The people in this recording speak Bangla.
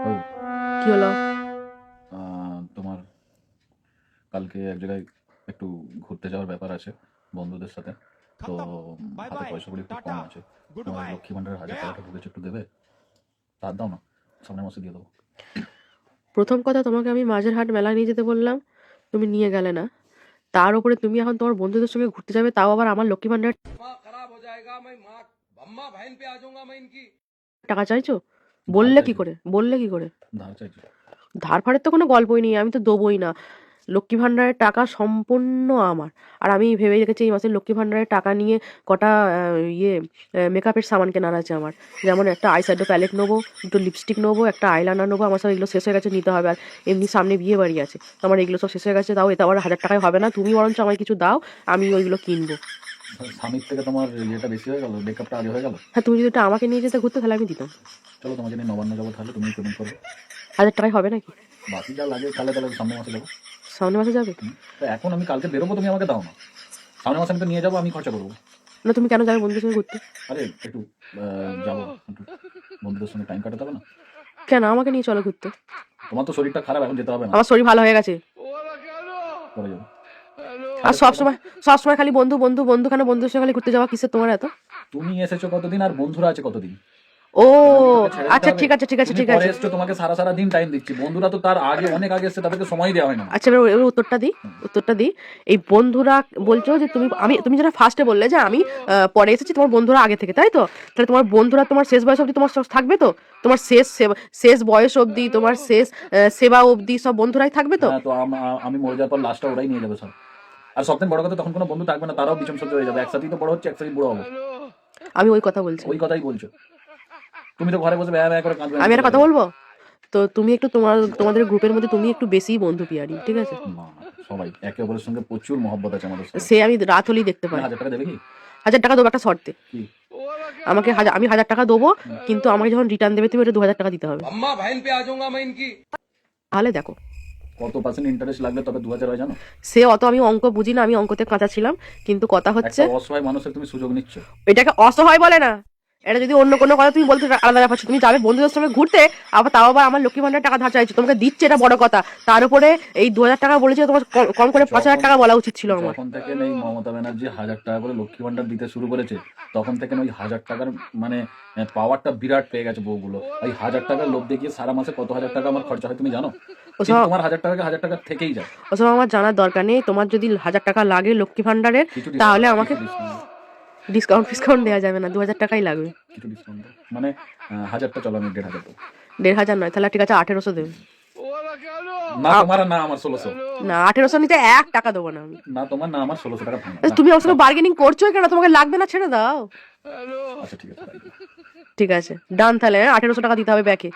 ওই কি হলো? তোমার কালকে এক জায়গায় একটু ঘুরতে যাওয়ার ব্যাপার আছে বন্ধুদের সাথে। তো হাতে পয়সাগুলো একটু কম আছে। তোমার লক্ষ্মী ভান্ডারের 1000 টাকাটা ঢুকেছে, একটু দেবে? ধার দাও না, সামনের মাসে দিয়ে দেবো। প্রথম কথা, তোমাকে আমি মাঝের হাট মেলা নিয়ে যেতে বললাম, তুমি নিয়ে গেলে না। তার উপরে তুমি এখন তোমার বন্ধুদের সঙ্গে ঘুরতে যাবে, তাও আবার আমার লক্ষ্মী ভান্ডার खराब हो जाएगा। मैं माँ अम्मा बहन पे आ जाऊंगा मैं इनकी। টাকা চাইছো? ধার বললে কি চাইছি, করে? বললে কি করে? ধার চাইছি। ধার ফারের তো কোনো গল্পই নেই, আমি তো দেবোই না। লক্ষ্মী ভান্ডারের টাকা সম্পূর্ণ আমার। আর আমি ভেবে রেখেছি এই মাসে লক্ষ্মী ভান্ডারের টাকা নিয়ে কটা মেকআপের সামান কেনার আছে আমার। যেমন একটা আইশ্যাডো প্যালেট নেবো, দুটো লিপস্টিক নেবো, একটা আইলাইনার নেবো। আমার সব এগুলো শেষ হয়ে গেছে, নিতে হবে। আর এমনি সামনে বিয়ে বাড়ি আছে, তো আমার এগুলো সব শেষ হয়ে গেছে। তাও এটা আবার 1000 টাকায় হবে না, তুমি বরঞ্চ আমায় কিছু দাও, আমি ওইগুলো কিনবো। স্বামীর থেকে তোমার ইয়েটা বেশি হয়ে গেল, মেকআপটা আগে হয়ে গেল। হ্যাঁ, তুমি যদি ওটা আমাকে নিয়ে যেতে ঘুরতে, তাহলে আমি দিতাম। চলো তোমাকে নিয়ে নবান্ন যাবো, তাহলে তুমি পেমেন্ট করবে। 1000 টাকায় হবে নাকি? বাকি যা লাগে তাহলে তাহলে সামনের মাসে যাবো। সামনের মাসে যাবে? তো এখন আমি কালকে বেরোবো, তুমি আমাকে দাও না। সামনের মাসে আমি তো নিয়ে যাবো, আমি খরচা করবো। না, তুমি কেন যাবে বন্ধুদের সঙ্গে ঘুরতে? আরে একটু যাবো, একটু বন্ধুদের সঙ্গে টাইম কাটাতে হবে না? কেন আমাকে নিয়ে চলো ঘুরতে? তোমার তো শরীরটা খারাপ, এখন যেতে হবে না, আমার শরীর ভালো হয়ে গেছে। পরে যাবো। আর সবসময় খালি বন্ধু বন্ধু বন্ধু, কেন বন্ধুদের সঙ্গে খালি ঘুরতে যাওয়া কিসের তোমার এত? তুমি এসেছো কতদিন আর বন্ধুরা আছে কতদিন? ও ছেড়ে দিতে আচ্ছা, হবে। ঠিক আছে ঠিক আছে তুমি ঠিক পরে আছে। এসছো, তোমাকে সারা সারা দিন টাইম দিচ্ছি। বন্ধুরা তো তার আগে অনেক আগে এসছে, তাদেরকে সময় দেওয়া হয় না। আচ্ছা, এবার উত্তরটা দিই। এই বন্ধুরা বলছো যে তুমি যেটা ফার্স্টে বললে যে আমি পরে এসেছি, তোমার বন্ধুরা আগে থেকে, তাই তো? তাহলে তোমার বন্ধুরা তোমার শেষ বয়স অবধি তোমার থাকবে তো? তোমার শেষ বয়স অবধি, তোমার শেষ সেবা অবধি সব বন্ধুরাই থাকবে তো? হ্যাঁ, তো আমি মরে যাওয়ার পর লাস্টটা ওরাই নিয়ে যাবে সব। আর সবথেকে বড় কথা, তখন কোনো বন্ধু থাকবে না, তারাও বিছম সহ্য হয়ে যাবে। একসাথেই তো বড় হচ্ছে, একসাথেই বুড়ো হবো। আমি ওই কথা বলছি। ওই কথাই বলছো। তুমি তো ঘরে বসে ব্যয় ব্যয় করে কাঁদবে। আমি একটা কথা বলবো তো, তুমি একটু তোমাদের গ্রুপের মধ্যে তুমি একটু বেশি বন্ধু পিয়ারি, ঠিক আছে? না, সবাই একে অপরের সঙ্গে প্রচুর মহব্বত আছে আমাদের সাথে। সে আমি রাত হলেই দেখতে পাই। 1000 টাকা দেবে কি? 1000 টাকা দেবো একটা শর্তে। কি? আমি 1000 টাকা দেবো, কিন্তু আমাকে যখন রিটার্ন দেবে তুমি এটা 2000 টাকা দিতে হবে। अम्मा बहन पे आ जाऊंगा मैं इनकी। তাহলে দেখো, কত পার্সেন্ট ইন্টারেস্ট লাগবে তবে 2000 হয় জানো? সে অত আমি অঙ্ক বুঝি না, আমি অঙ্কতে কাঁচা ছিলাম, কিন্তু কথা হচ্ছে, একটা অসহায় মানুষের তুমি সুযোগ নিচ্ছ। এটাকে অসহায় বলে না। এটা যদি অন্য কোনো কথা তুমি বলতে, আলাদা ব্যাপার ছিল। তুমি যাবে বন্ধুদের সঙ্গে ঘুরতে, তাও আবার আমার লক্ষ্মী ভান্ডার টাকা ধার চাইছো, তোমাকে দিচ্ছে, এটা বড় কথা। তার উপরে এই 2000 টাকা বলেছে, তোমার কম করে 5000 টাকা বলা উচিত ছিল আমার। যখন থেকে এই মমতা ব্যানার্জি 1000 টাকা করে লক্ষ্মী ভান্ডার দিতে শুরু করেছে, তখন থেকে ওই 1000 টাকার মানে পাওয়ারটা বিরাট পেয়ে গেছে বউগুলো। ওই 1000 টাকার লোভ দেখিয়ে সারা মাসে কত হাজার টাকা আমার খরচা হয় তুমি জানো? কিন্তু তোমার 1000 টাকাকে 1000 টাকা থেকেই যায়। ওসব আমার জানার দরকার নেই। তোমার যদি 1000 টাকা লাগে লক্ষ্মী ভান্ডারের, কিছু তাহলে আমাকে ডিসকাউন্ট দেওয়া যাবে না, 2000 টাকাই লাগবে। কিছু ডিসকাউন্ট মানে 1000টা, চলো আমি 1500 দেবো। 1500 নয়, তাহলে ঠিক আছে 1800 দেবে। না তোমার না আমার 1600। না, 1800 নিতে 1 টাকা দেবো না আমি। না তোমার না আমার 1600 টাকা ভাঙা। তুমি আমার সঙ্গে বার্গেনিং করছো কেন? তোমাকে লাগবে না, ছেড়ে দাও। আচ্ছা ঠিক আছে, ঠিক আছে, ডান। তাহলে 1800 টাকা দিতে হবে ব্যাকে।